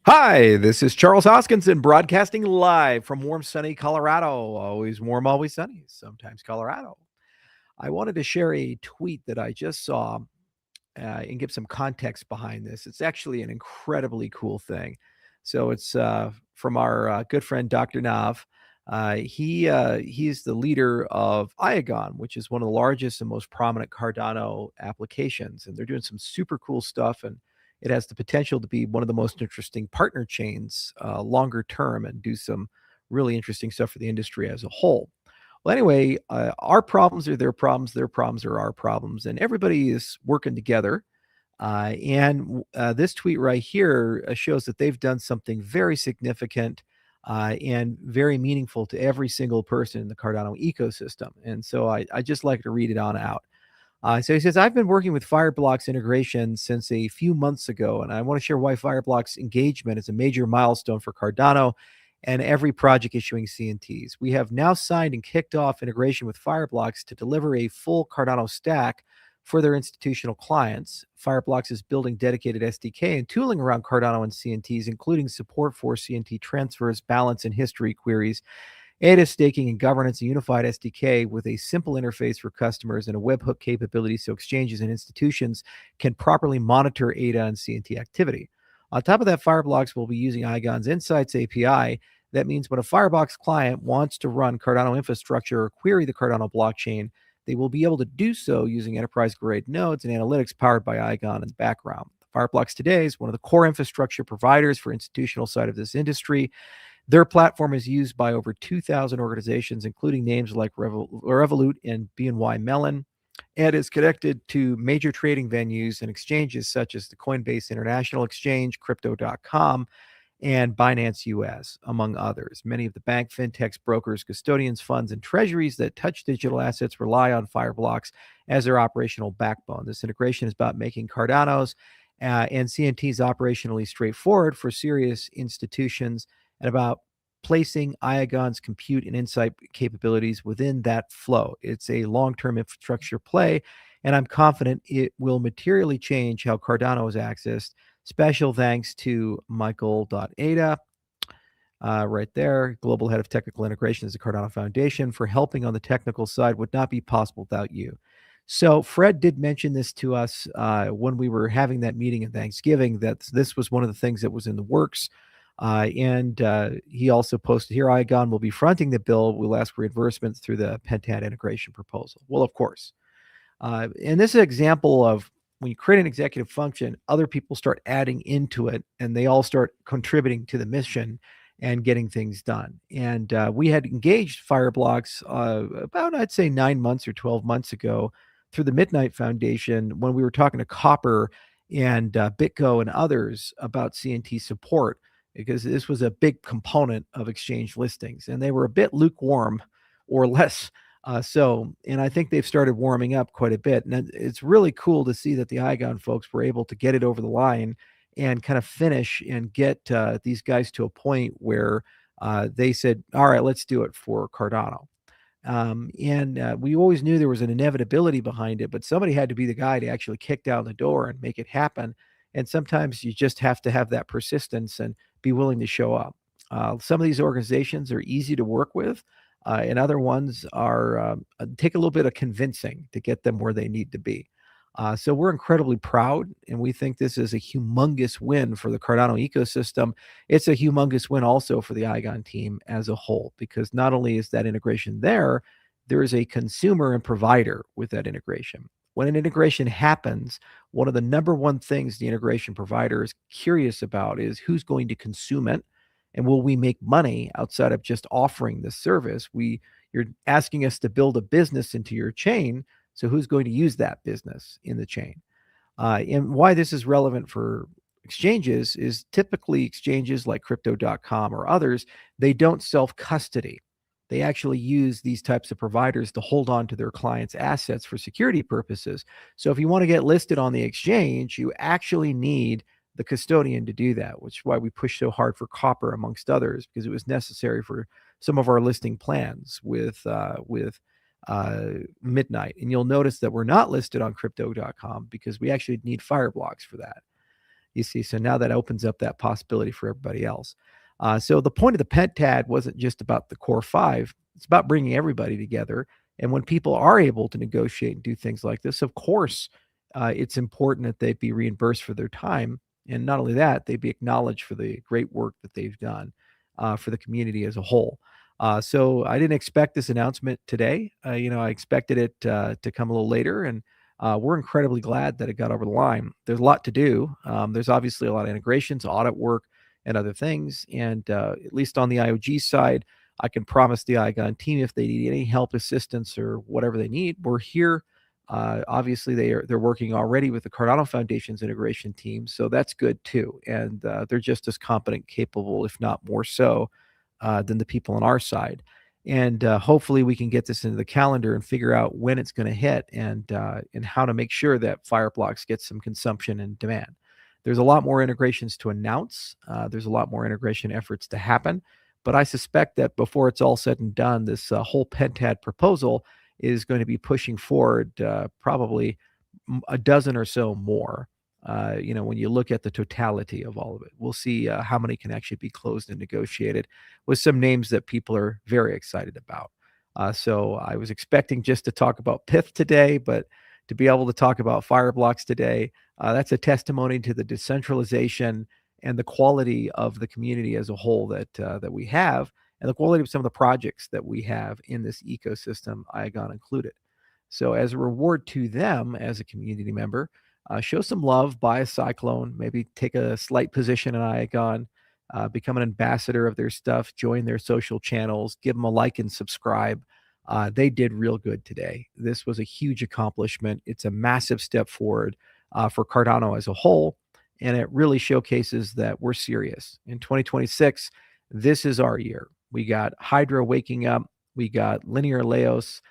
Hi, this is Charles Hoskinson broadcasting live from warm, sunny Colorado. Always warm, always sunny, sometimes Colorado. I wanted to share a tweet that I just saw and give some context behind this. It's actually an incredibly cool thing. So it's from our good friend Dr. Nav. He's the leader of Iagon, which is one of the largest and most prominent Cardano applications, and they're doing some super cool stuff. And it has the potential to be one of the most interesting partner chains longer term and do some really interesting stuff for the industry as a whole. Well, anyway, our problems are their problems are our problems, and everybody is working together. And this tweet right here shows that they've done something very significant and very meaningful to every single person in the Cardano ecosystem. And so I just like to read it on out. So he says, I've been working with Fireblocks integration since a few months ago, and I want to share why Fireblocks engagement is a major milestone for Cardano and every project issuing CNTs. We have now signed and kicked off integration with Fireblocks to deliver a full Cardano stack for their institutional clients. Fireblocks is building dedicated SDK and tooling around Cardano and CNTs, including support for CNT transfers, balance, and history queries. ADA staking and governance, a unified SDK with a simple interface for customers and a webhook capability so exchanges and institutions can properly monitor ADA and CNT activity. On top of that, Fireblocks will be using Iagon's Insights API. That means when a Fireblocks client wants to run Cardano infrastructure or query the Cardano blockchain, they will be able to do so using enterprise-grade nodes and analytics powered by Iagon in the background. Fireblocks today is one of the core infrastructure providers for institutional side of this industry. Their platform is used by over 2,000 organizations, including names like Revolut and BNY Mellon, and is connected to major trading venues and exchanges such as the Coinbase International Exchange, Crypto.com, and Binance US, among others. Many of the bank, fintechs, brokers, custodians, funds, and treasuries that touch digital assets rely on Fireblocks as their operational backbone. This integration is about making Cardano's and CNTs operationally straightforward for serious institutions and about placing Iagon's compute and insight capabilities within that flow. It's a long-term infrastructure play, and I'm confident it will materially change how Cardano is accessed. Special thanks to Michael.Ada, right there, Global Head of Technical Integration at the Cardano Foundation, for helping on the technical side. Would not be possible without you. So Fred did mention this to us when we were having that meeting at Thanksgiving, that this was one of the things that was in the works. And he also posted here, Iagon will be fronting the bill. We'll ask for reimbursements through the Pentat integration proposal. Well, of course. And this is an example of when you create an executive function, other people start adding into it, and they all start contributing to the mission and getting things done. And we had engaged Fireblocks about, I'd say, 9 months or 12 months ago through the Midnight Foundation when we were talking to Copper and BitGo and others about CNT support, because this was a big component of exchange listings, and they were a bit lukewarm or less and I think they've started warming up quite a bit. And it's really cool to see that the Iagon folks were able to get it over the line and kind of finish and get these guys to a point where they said, all right, let's do it for Cardano. And we always knew there was an inevitability behind it, but somebody had to be the guy to actually kick down the door and make it happen. And sometimes you just have to have that persistence and be willing to show up. Some of these organizations are easy to work with, and other ones are take a little bit of convincing to get them where they need to be. So we're incredibly proud, and we think this is a humongous win for the Cardano ecosystem. It's a humongous win also for the Iagon team as a whole, because not only is that integration there, there is a consumer and provider with that integration. When an integration happens, one of the number one things the integration provider is curious about is who's going to consume it, and will we make money outside of just offering the service? You're asking us to build a business into your chain, so who's going to use that business in the chain? And why this is relevant for exchanges is typically exchanges like Crypto.com or others, they don't self-custody. They actually use these types of providers to hold on to their clients' assets for security purposes. So if you want to get listed on the exchange, you actually need the custodian to do that, which is why we push so hard for Copper, amongst others, because it was necessary for some of our listing plans with Midnight. And you'll notice that we're not listed on Crypto.com because we actually need Fireblocks for that. You see, so now that opens up that possibility for everybody else. So the point of the pentad wasn't just about the core five; it's about bringing everybody together. And when people are able to negotiate and do things like this, of course, it's important that they be reimbursed for their time, and not only that, they be acknowledged for the great work that they've done for the community as a whole. So I didn't expect this announcement today. I expected it to come a little later, and we're incredibly glad that it got over the line. There's a lot to do. There's obviously a lot of integrations, audit work, and other things. And at least on the IOG side, I can promise the Iagon team if they need any help, assistance, or whatever they need, we're here. Obviously, they're working already with the Cardano Foundation's integration team, so that's good too. And they're just as competent, capable, if not more so, than the people on our side. And hopefully, we can get this into the calendar and figure out when it's going to hit and how to make sure that Fireblocks gets some consumption and demand. There's a lot more integrations to announce. There's a lot more integration efforts to happen. But I suspect that before it's all said and done, this whole pentad proposal is going to be pushing forward probably a dozen or so more. When you look at the totality of all of it, we'll see how many can actually be closed and negotiated with some names that people are very excited about. So I was expecting just to talk about Pith today, but to be able to talk about Fireblocks today, that's a testimony to the decentralization and the quality of the community as a whole that we have, and the quality of some of the projects that we have in this ecosystem, Iagon included. So as a reward to them as a community member, show some love, buy a Cyclone, maybe take a slight position in Iagon, become an ambassador of their stuff, join their social channels, give them a like and subscribe. They did real good today. This was a huge accomplishment. It's a massive step forward for Cardano as a whole, and it really showcases that we're serious. In 2026, this is our year. We got Hydra waking up. We got Linear Laos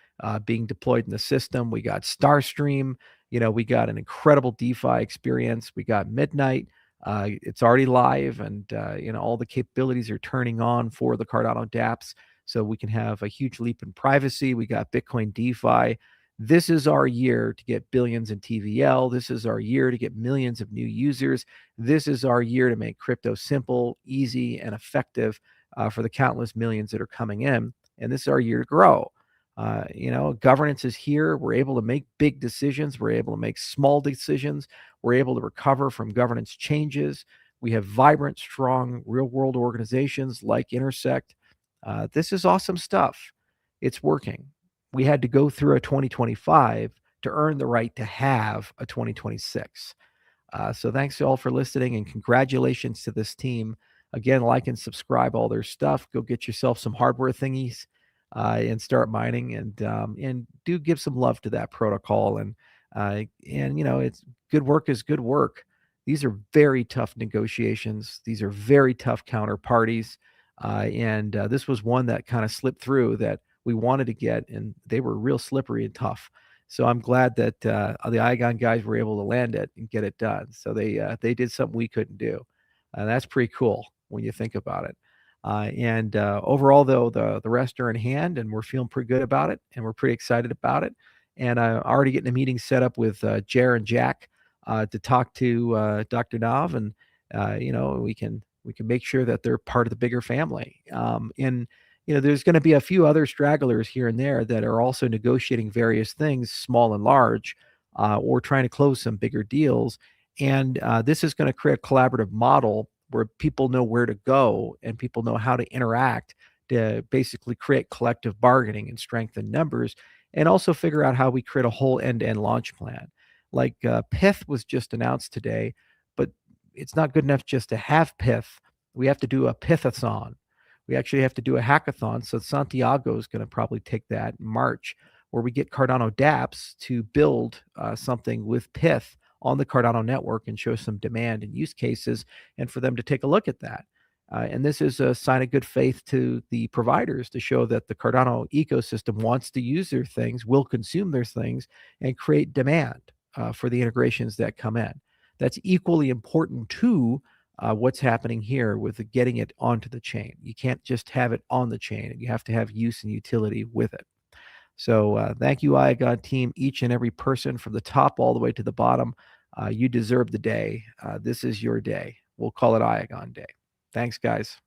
being deployed in the system. We got Starstream. We got an incredible DeFi experience. We got Midnight. It's already live, and all the capabilities are turning on for the Cardano dApps, so we can have a huge leap in privacy. We got Bitcoin DeFi. This is our year to get billions in TVL. This is our year to get millions of new users. This is our year to make crypto simple, easy, and effective for the countless millions that are coming in. And this is our year to grow. Governance is here. We're able to make big decisions. We're able to make small decisions. We're able to recover from governance changes. We have vibrant, strong, real-world organizations like Intersect. This is awesome stuff. It's working. We had to go through a 2025 to earn the right to have a 2026. So thanks to all for listening, and congratulations to this team. Again, like and subscribe all their stuff. Go get yourself some hardware thingies and start mining, and do give some love to that protocol. And it's good work is good work. These are very tough negotiations. These are very tough counterparties. And this was one that kind of slipped through that we wanted to get, and they were real slippery and tough. So I'm glad that the Iagon guys were able to land it and get it done. So they did something we couldn't do. That's pretty cool when you think about it. And overall, though, the rest are in hand, and we're feeling pretty good about it, and we're pretty excited about it. And already getting a meeting set up with Jer and Jack to talk to Dr. Nav, and we can make sure that they're part of the bigger family. And there's going to be a few other stragglers here and there that are also negotiating various things, small and large, or trying to close some bigger deals. And this is going to create a collaborative model where people know where to go and people know how to interact to basically create collective bargaining and strengthen numbers, and also figure out how we create a whole end-to-end launch plan. Like Pith was just announced today, but it's not good enough just to have Pith. We have to do a Pithathon. We actually have to do a hackathon. So Santiago is going to probably take that in March, where we get Cardano dApps to build something with Pith on the Cardano network and show some demand and use cases, and for them to take a look at that. And this is a sign of good faith to the providers to show that the Cardano ecosystem wants to use their things, will consume their things, and create demand for the integrations that come in. That's equally important to what's happening here with getting it onto the chain. You can't just have it on the chain. You have to have use and utility with it. So thank you, Iagon team, each and every person from the top all the way to the bottom. You deserve the day. This is your day. We'll call it Iagon Day. Thanks, guys.